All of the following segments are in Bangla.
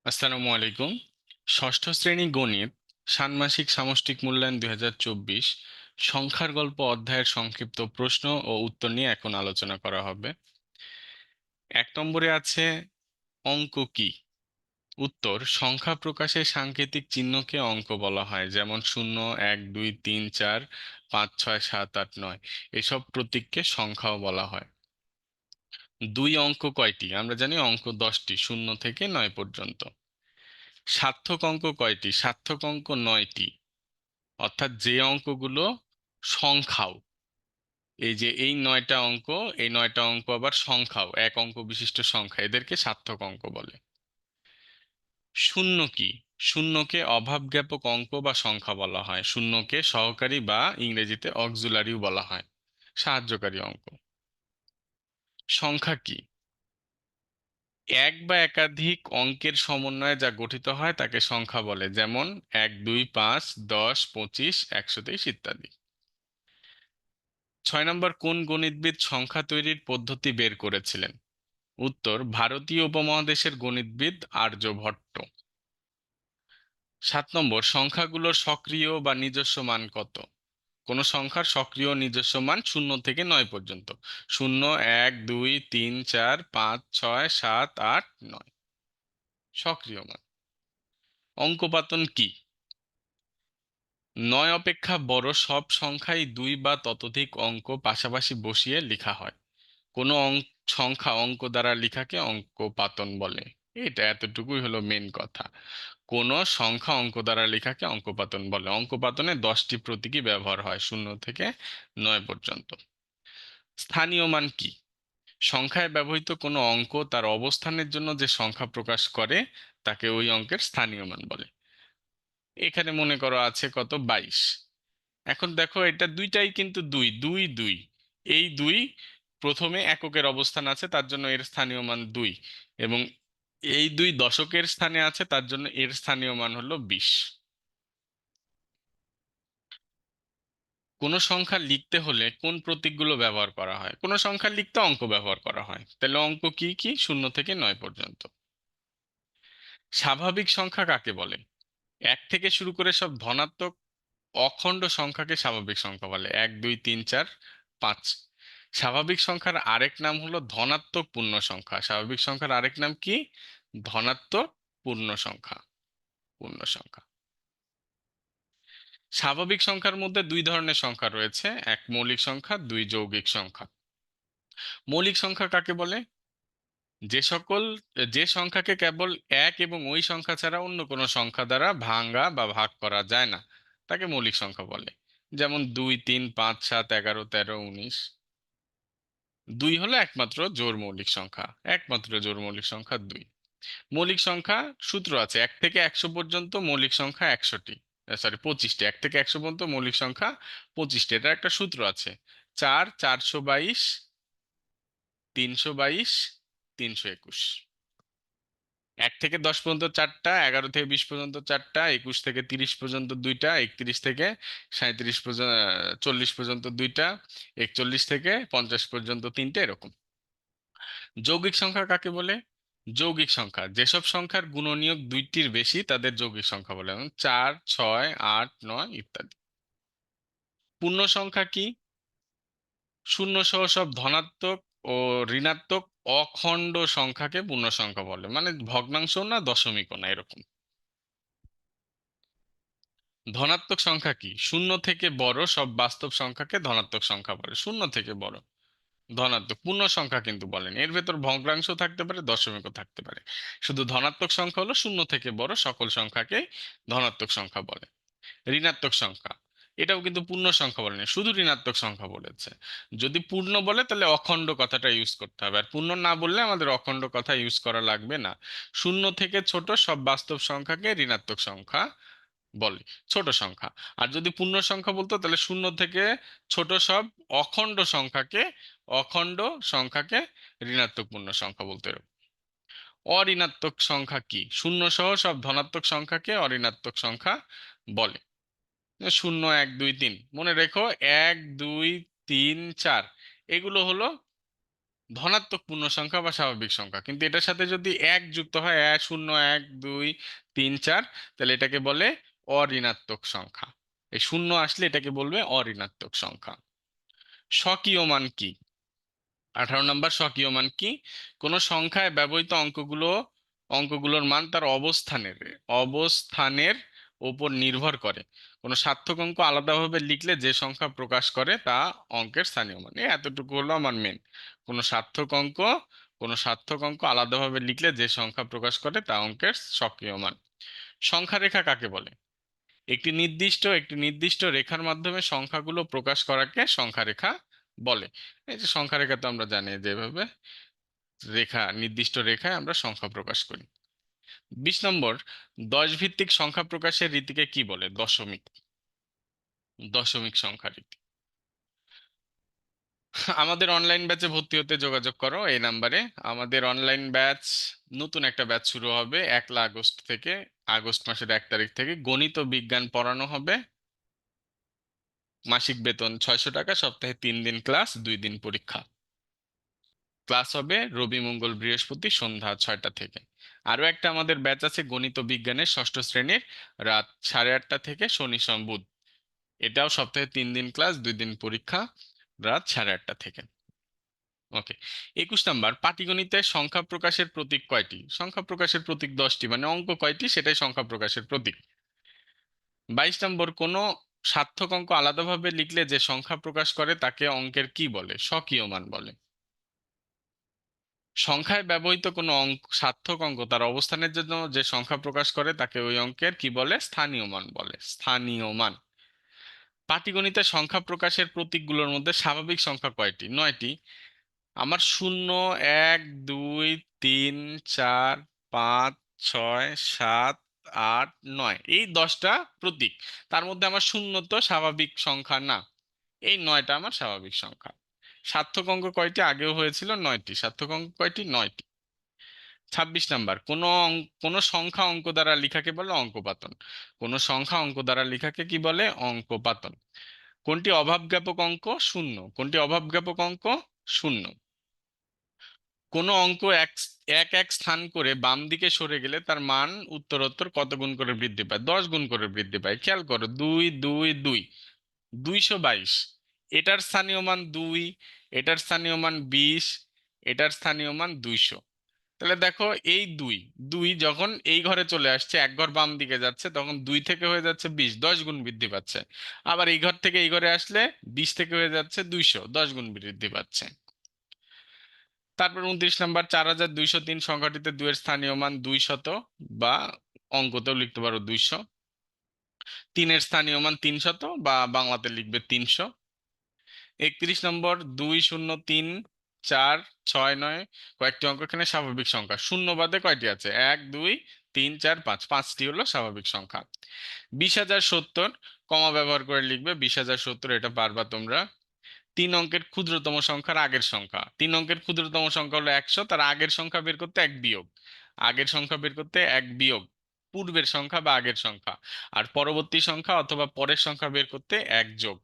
আসসালামু আলাইকুম। ষষ্ঠ শ্রেণী গণিত ষান্মাসিক সামষ্টিক মূল্যায়ন 2024 সংখ্যার গল্প অধ্যায়ের সংক্ষিপ্ত প্রশ্ন ও উত্তর নিয়ে এখন আলোচনা করা হবে। 1 নম্বরে আছে অঙ্ক কি? উত্তর: সংখ্যা প্রকাশের সাংকেতিক চিহ্নকে অঙ্ক বলা হয়, যেমন 0, 1, 2, 3, 4, 5, 6, 7, 8, 9 এসব প্রতীককে সংখ্যাও বলা হয়। 2 অঙ্ক কয়টি? আমরা জানি অঙ্ক 10টি, 0 থেকে 9 পর্যন্ত। সার্থক অঙ্ক কয়টি? সার্থক অঙ্ক 9টি, অর্থাৎ যে অঙ্কগুলো সংখ্যাও। এই যে এই 9টা অঙ্ক, এই 9টা অঙ্ক আবার সংখ্যাও, এক অঙ্ক বিশিষ্ট সংখ্যা, এদেরকে সার্থক অঙ্ক বলে। শূন্য কি? শূন্যকে অভাবজ্ঞাপক অঙ্ক বা সংখ্যা বলা হয়। শূন্যকে সহকারী বা ইংরেজিতে অক্সিলারিও বলা হয়, সাহায্যকারী অঙ্ক। সংখ্যা কি? এক বা একাধিক অঙ্কের সমন্বয়ে যা গঠিত হয় তাকে সংখ্যা বলে, যেমন 1, 2, 5, 10, 25, 123 ইত্যাদি। 6 নম্বর, কোন গণিতবিদ সংখ্যা তৈরির পদ্ধতি বের করেছিলেন? উত্তর: ভারতীয় উপমহাদেশের গণিতবিদ আর্যভট্ট। 7 নম্বর, সংখ্যাগুলোর সক্রিয় বা নিজস্ব মান কত? কোন সংখ্যার সক্রিয় নিজস্ব মান 0 থেকে 9 পর্যন্ত। 0, 1, 2, 3, 4, 5, 6, 7, 8, 9 সক্রিয় মান। অঙ্কপাতন কি? 9 অপেক্ষা বড় সব সংখ্যাই 2 বা ততোধিক অঙ্ক পাশাপাশি বসিয়ে লেখা হয়। কোনো সংখ্যা অঙ্ক দ্বারা লেখাকে অঙ্কপাতন বলে। এটা এতটুকুই হলো মেন কথা। কোন সংখ্যা অঙ্ক দ্বারা লেখাকে অঙ্কপাতন বলে। অঙ্কপাতনে 10টি প্রতীকী ব্যবহার হয়, 0 থেকে 9 পর্যন্ত। স্থানীয় মান কি? সংখ্যায় ব্যবহৃত কোনো অঙ্ক তার অবস্থানের জন্য যে সংখ্যা প্রকাশ করে তাকে ওই অঙ্কের স্থানীয় মান বলে। এখানে মনে করো আছে কত, 22। এখন দেখো এটা দুইটাই কিন্তু দুই দুই দুই, এই দুই প্রথমে এককের অবস্থান আছে, তার জন্য এর স্থানীয় মান 2, এবং এই দুই দশকের স্থানে আছে, তার জন্য এর স্থানীয় মান হলো 20। কোন সংখ্যা লিখতে হলে কোন প্রতীকগুলো ব্যবহার করা হয়? কোন সংখ্যা লিখতে অঙ্ক ব্যবহার করা হয়। তাহলে অঙ্ক কি কি? 0 থেকে 9 পর্যন্ত। স্বাভাবিক সংখ্যা কাকে বলে? 1 থেকে শুরু করে সব ধনাত্মক অখণ্ড সংখ্যাকে স্বাভাবিক সংখ্যা বলে। 1, 2, 3, 4, 5। স্বাভাবিক সংখ্যার আরেক নাম হলো ধনাত্মক পূর্ণ সংখ্যা। স্বাভাবিক সংখ্যার আরেক নাম কি? ধনাত্মক পূর্ণ সংখ্যা। পূর্ণ সংখ্যা। স্বাভাবিক সংখ্যার মধ্যে দুই ধরনের সংখ্যা রয়েছে, এক মৌলিক সংখ্যা, দুই যৌগিক সংখ্যা। মৌলিক সংখ্যা কাকে বলে? যে সকল যে সংখ্যাকে কেবল এক এবং ওই সংখ্যা ছাড়া অন্য কোনো সংখ্যা দ্বারা ভাঙা বা ভাগ করা যায় না, তাকে মৌলিক সংখ্যা বলে। যেমন 2, 3, 5, 7, 11, 13, 19। 2 হলো একমাত্র জোড় মৌলিক সংখ্যা। একমাত্র জোড় মৌলিক সংখ্যা 2। মৌলিক সংখ্যা সূত্র আছে, 1 থেকে 100 পর্যন্ত মৌলিক সংখ্যা 100টি, সরি 25টি। 1 থেকে 100 পর্যন্ত মৌলিক সংখ্যা 25টি, এটা একটা সূত্র আছে। 4, 422, 322, 321। 1 থেকে 10 পর্যন্ত 4টা, 11 থেকে 20 পর্যন্ত 4টা, 21 থেকে 30 পর্যন্ত 2টা, 31 থেকে 37 পর্যন্ত 40 পর্যন্ত 2টা, 41 থেকে 50 পর্যন্ত 3টে, এরকম। যৌগিক সংখ্যা কাকে বলে? যৌগিক সংখ্যা যেসব সংখ্যার গুণনীয়ক 2টির বেশি তাদের যৌগিক সংখ্যা বলে, যেমন 4, 6, 8, 9 ইত্যাদি। পূর্ণ সংখ্যা কি? শূন্য সহ সব ধনাত্মক ও ঋণাত্মক অখণ্ড সংখ্যাকে পূর্ণ সংখ্যা বলে, মানে ভগ্নাংশ না, দশমিকও না, এরকম। ধনাত্মক সংখ্যা কি? 0 থেকে বড় সব বাস্তব সংখ্যাকে ধনাত্মক সংখ্যা বলে। 0 থেকে বড় ধনাত্মক। পূর্ণ সংখ্যা কিন্তু বলেন, এর ভেতর ভগ্নাংশ থাকতে পারে, দশমিকও থাকতে পারে। শুধু ধনাত্মক সংখ্যা হলো 0 থেকে বড় সকল সংখ্যাকে ধনাত্মক সংখ্যা বলে। ঋণাত্মক সংখ্যা, এটাও কিন্তু পূর্ণ সংখ্যা বলেনি, শুধু ঋণাত্মক সংখ্যা বলেছে। যদি পূর্ণ বলে তাহলে অখণ্ড কথাটা ইউজ করতে হবে, আর পূর্ণ না বললে আমাদের অখণ্ড কথা ইউজ করা লাগবে না। 0 থেকে ছোট সব বাস্তব সংখ্যাকে ঋণাত্মক সংখ্যা বলে, ছোট সংখ্যা। আর যদি পূর্ণ সংখ্যা বলতো তাহলে 0 থেকে ছোট সব অখণ্ড সংখ্যাকে অখণ্ড সংখ্যাকে ঋণাত্মক পূর্ণ সংখ্যা বলতে হবে। অঋণাত্মক সংখ্যা কি? 0 সহ সব ধনাত্মক সংখ্যাকে অঋণাত্মক সংখ্যা বলে। 0, 1, 2, 3 মনে রেখো, 1, 2, 3, 4 এগুলো হলো ধনাত্মক পূর্ণ সংখ্যা বা স্বাভাবিক সংখ্যা, কিন্তু এটার সাথে যদি এক যুক্ত হয়, 0 1 2 3 4, তাহলে এটাকে বলে অঋণাত্মক সংখ্যা। এই শূন্য আসলে এটাকে বলবে অঋণাত্মক সংখ্যা। স্বকীয় মান কি? 18 নম্বর, স্বকীয় মান কি? কোন সংখ্যায় ব্যবহৃত অঙ্কগুলোর মান তার অবস্থানের উপর নির্ভর করে। কোন সার্থক অঙ্ক আলাদাভাবে লিখলে যে সংখ্যা প্রকাশ করে তা অঙ্কের স্থানীয় মান। এতটুকু হলো আমার মেন। কোন সার্থক অঙ্ক কোন সার্থক অঙ্ক আলাদাভাবে লিখলে যে সংখ্যা প্রকাশ করে তা অঙ্কের স্বকীয় মান। সংখ্যা রেখা কাকে বলে? একটি নির্দিষ্ট রেখার মাধ্যমে সংখ্যাগুলো প্রকাশ করাকে সংখ্যা রেখা বলে। এই যে সংখ্যা রেখা তো আমরা জানি, যেভাবে নির্দিষ্ট রেখায় আমরা সংখ্যা প্রকাশ করি। 20 নম্বর, 10 ভিত্তিক সংখ্যা প্রকাশের রীতিকে কি বলে? দশমিক। দশমিক সংখ্যা রীতি। আমাদের অনলাইন ব্যাচে ভর্তি হতে যোগাযোগ করো এই নাম্বারে। আমাদের অনলাইন ব্যাচ, নতুন একটা ব্যাচ শুরু হবে 1 আগস্ট থেকে। আগস্ট মাসের 1 তারিখ থেকে গণিত ও বিজ্ঞান পড়ানো হবে। মাসিক বেতন 600 টাকা, সপ্তাহে 3 দিন ক্লাস, 2 দিন পরীক্ষা। ক্লাস হবে রবি মঙ্গল বৃহস্পতি সন্ধ্যা 6টা থেকে। আরো একটা আমাদের ব্যাচ আছে গণিত ও বিজ্ঞানের 6ষ্ঠ শ্রেণীর, রাত 8:30 থেকে শনি সোম বুধ। এটাও সপ্তাহে 3 দিন ক্লাস, 2 দিন পরীক্ষা, রাত 8:30 থেকে। ওকে। 21 নম্বর, পাটিগণিতে সংখ্যা প্রকাশের প্রতীক কয়টি? সংখ্যা প্রকাশের প্রতীক 10টি, মানে অঙ্ক কয়টি সেটাই সংখ্যা প্রকাশের প্রতীক। 22 নম্বর, কোনো সার্থক অঙ্ক আলাদাভাবে লিখলে যে সংখ্যা প্রকাশ করে তাকে অঙ্কের কি বলে? স্বকীয় মান বলে। সংখ্যায় ব্যবহৃত কোনো সার্থক অঙ্ক তার অবস্থানের জন্য যে সংখ্যা প্রকাশ করে তাকে ওই অঙ্কের কি বলে? স্থানীয় মান বলে। স্থানীয় মান। পাটিগণিতের সংখ্যা প্রকাশের প্রতীকগুলোর মধ্যে স্বাভাবিক সংখ্যা কয়টি? 9টি। আমার 0 1 2 3 4 5 6 7 8 9, এই 10টা প্রতীক। তার মধ্যে আমার 0 তো স্বাভাবিক সংখ্যা না, এই 9টা আমার স্বাভাবিক সংখ্যা। সার্থক অঙ্ক কয়টি? আগেও হয়েছিল 9টি। সার্থক অঙ্ক কয়টি? 9টি। 26 নম্বর, কোন সংখ্যা অঙ্ক দ্বারা লেখাকে বলে অঙ্কপাতন। কোন সংখ্যা অঙ্ক দ্বারা লেখাকে কি বলে? অঙ্কপাতন। কোনটি অভাবজ্ঞাপক অঙ্ক? শূন্য। কোনটি অভাবজ্ঞাপক অঙ্ক? শূন্য। কোন অঙ্ক এক এক এক স্থান করে বাম দিকে সরে গেলে তার মান উত্তরোত্তর কত গুণ করে বৃদ্ধি পায়? 10 গুণ করে বৃদ্ধি পায়। খেয়াল করো, 2 2 2, 222। এটার স্থানীয় মান 2, এটার স্থানীয় মান 20, এটার স্থানীয় মান 200। তাহলে দেখো, এই দুই দুই যখন এই ঘরে চলে আসছে, এক ঘর বাম দিকে যাচ্ছে, তখন 2 থেকে হয়ে যাচ্ছে 20, 10 গুণ বৃদ্ধি পাচ্ছে। আবার এই ঘর থেকে এই ঘরে আসলে 20 থেকে হয়ে যাচ্ছে 200, 10 গুণ বৃদ্ধি পাচ্ছে। তারপর 29 নম্বর, 4203 সংখ্যাটিতে 2 এর স্থানীয় মান 200, বা অঙ্কতেও লিখতে পারো 200। 3 এর স্থানীয় মান 300, বা বাংলাতে লিখবে 300। 31 নম্বর, 2 0 3 4 6 9, কয়েকটি অঙ্ক এখানে স্বাভাবিক সংখ্যা। শূন্য বাদে কয়টি আছে? 1 2 3 4 5, 5টি হলো স্বাভাবিক সংখ্যা। 20,070, কমা ব্যবহার করে লিখবে 20,070, এটা পারবা তোমরা। 3 অঙ্কের ক্ষুদ্রতম সংখ্যার আগের সংখ্যা। 3 অঙ্কের ক্ষুদ্রতম সংখ্যা হলো 100, তার আগের সংখ্যা বের করতে 1 বিয়োগ। আগের সংখ্যা বের করতে 1 বিয়োগ পূর্বের সংখ্যা বা আগের সংখ্যা, আর পরবর্তী সংখ্যা অথবা পরের সংখ্যা বের করতে 1 যোগ।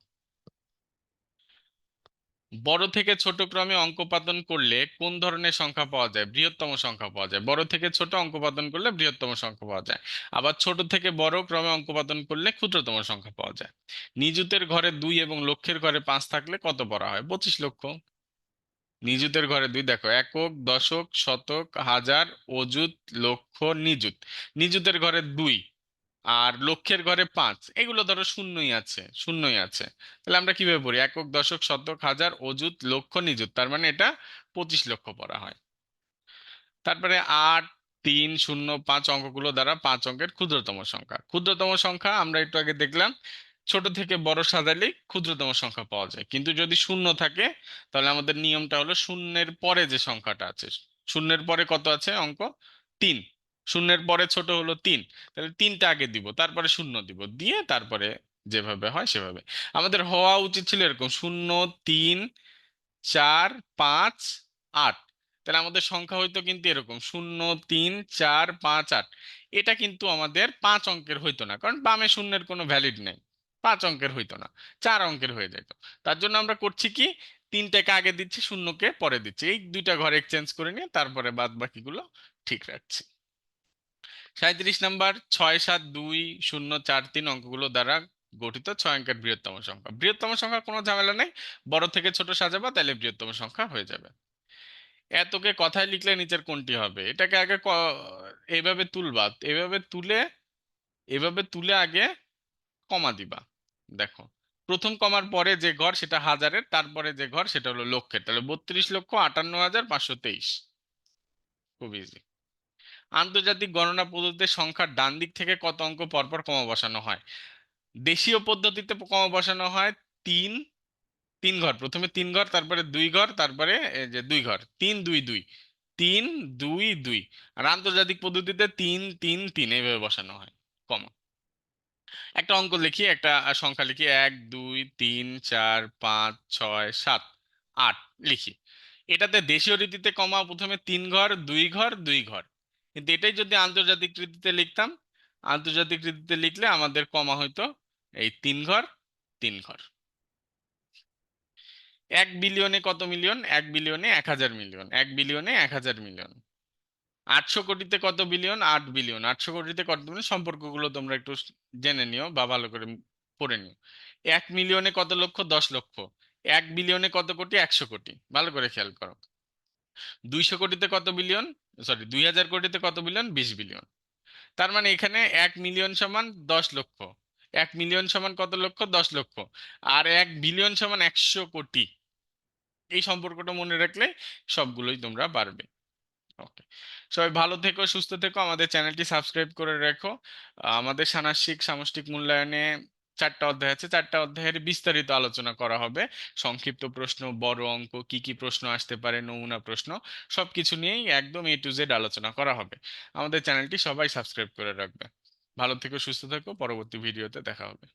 বড় থেকে ছোট ক্রমে অঙ্কপাতন করলে কোন ধরনের সংখ্যা পাওয়া যায়? বৃহত্তম সংখ্যা পাওয়া যায়। বড় থেকে ছোট অঙ্কপাতন করলে বৃহত্তম সংখ্যা পাওয়া যায়। আবার ছোট থেকে বড় ক্রমে অঙ্কপাতন করলে ক্ষুদ্রতম সংখ্যা পাওয়া যায়। নিযুতের ঘরে 2 এবং লক্ষের ঘরে 5 থাকলে কত পড়া হয়? 25 লক্ষ। নিযুতের ঘরে 2, দেখো, একক, দশক, শতক, হাজার, অযুত, লক্ষ, নিযুত। নিযুতের ঘরে 2 আর লক্ষের ঘরে 5, এগুলো ধরো শূন্যই আছে, শূন্যই আছে। তাহলে আমরা কিভাবে পড়ি? একক, দশক, শতক, হাজার, অযুত, লক্ষ, নিযুত, তার মানে এটা 25 লক্ষ পড়া হয়। তারপরে 8 3 0 5 অঙ্কগুলো দ্বারা 5 অঙ্কের ক্ষুদ্রতম সংখ্যা। ক্ষুদ্রতম সংখ্যা আমরা একটু আগে দেখলাম, ছোট থেকে বড় সাজালেই ক্ষুদ্রতম সংখ্যা পাওয়া যায়। কিন্তু যদি শূন্য থাকে, তাহলে আমাদের নিয়মটা হলো শূন্যের পরে যে সংখ্যাটা আছে, শূন্যের পরে কত আছে অঙ্ক? 3। শূন্যের পরে ছোট হলো 3, তাহলে 3টা আগে দিব, তারপরে শূন্য দিব, দিয়ে তারপরে যেভাবে হয় সেভাবে। আমাদের হওয়া উচিত ছিল এরকম: 0 3 4 5 8। তাহলে আমাদের সংখ্যা হইতো কিন্তু এরকম: 0 3 4 5 8। এটা কিন্তু আমাদের 5 অঙ্কের হইতো না, কারণ বামে শূন্যের কোনো ভ্যালিড নেই। 5 অঙ্কের হইতো না, 4 অঙ্কের হয়ে যেত। তার জন্য আমরা করছি কি, তিনটাকে আগে দিচ্ছি, শূন্যকে পরে দিচ্ছি, এই দুইটা ঘর এক্সচেঞ্জ করে নিয়ে তারপরে বাদ বাকিগুলো ঠিক রাখছি। 37 নাম্বার, 6, 7, 2, 0, 4, 3 অঙ্কগুলো দ্বারা গঠিত 6 অঙ্কের বৃহত্তম সংখ্যা। বৃহত্তম সংখ্যা কোনো ঝামেলা নেই, বড় থেকে ছোট সাজাবা তাহলে বৃহত্তম সংখ্যা হয়ে যাবে। এতকে কথায় লিখলে নিচের কোনটি হবে? এটাকে আগে এইভাবে তুলবা, এভাবে তুলে আগে কমা দিবা। দেখো, প্রথম কমার পরে যে ঘর সেটা হাজারের, তারপরে যে ঘর সেটা হলো লক্ষের, তাহলে 32,58,523। খুব ইজি। আন্তর্জাতিক গণনা পদ্ধতিতে সংখ্যার ডান দিক থেকে কত অঙ্ক পরপর কমা বসানো হয়? দেশীয় পদ্ধতিতে কমা বসানো হয় তিন, তিন ঘর, প্রথমে তিন ঘর, তারপরে দুই ঘর, তারপরে এই যে দুই ঘর, 3, 2, 2, 3, 2, 2। আর আন্তর্জাতিক পদ্ধতিতে 3, 3, 3 এইভাবে বসানো হয় কমা। একটা অঙ্ক লিখি, একটা সংখ্যা লিখি, 1, 2, 3, 4, 5, 6, 7, 8 লিখি। এটাতে দেশীয় রীতিতে কমা প্রথমে তিন ঘর, দুই ঘর, দুই ঘর। কিন্তু এটাই যদি আন্তর্জাতিক রীতিতে লিখতাম, আন্তর্জাতিক রীতিতে লিখলে আমাদের কমা হইতো এই তিন ঘর, তিন ঘর। 1 বিলিয়নে কত মিলিয়ন? 1 বিলিয়নে 1,000 মিলিয়ন। 1 বিলিয়নে 1,000 মিলিয়ন। 800 কোটিতে কত বিলিয়ন? 8 বিলিয়ন। 800 কোটিতে কত বিলিয়ন? সম্পর্কগুলো তোমরা একটু জেনে নিও বা ভালো করে পড়ে নিও। 1 মিলিয়নে কত লক্ষ? 10 লক্ষ। 1 বিলিয়নে কত কোটি? 100 কোটি। ভালো করে খেয়াল করো। 200 কোটিতে কত বিলিয়ন? সরি, 2,000 কোটিতে কত বিলিয়ন? 20 বিলিয়ন। তার মানে এখানে 1 মিলিয়ন সমান 10 লক্ষ। 1 মিলিয়ন সমান কত লক্ষ? 10 লক্ষ। আর 1 বিলিয়ন সমান 100 কোটি। এই সম্পর্কটা মনে রাখলে সবগুলোই তোমরা পারবে। ওকে, সবাই ভালো থেকো, সুস্থ থেকো, আমাদের চ্যানেলটি সাবস্ক্রাইব করে রেখো। আমাদের ষান্মাসিক সামষ্টিক মূল্যায়নে 4টা অধ্যায় আছে, 4টা অধ্যায়ের বিস্তারিত আলোচনা করা হবে। সংক্ষিপ্ত প্রশ্ন, বড় অঙ্ক, কি কি প্রশ্ন আসতে পারে, নমুনা প্রশ্ন, সবকিছু নিয়েই একদম A to Z আলোচনা করা হবে। আমাদের চ্যানেলটি সবাই সাবস্ক্রাইব করে রাখবে। ভালো থেকো, সুস্থ থেকো, পরবর্তী ভিডিওতে দেখা হবে।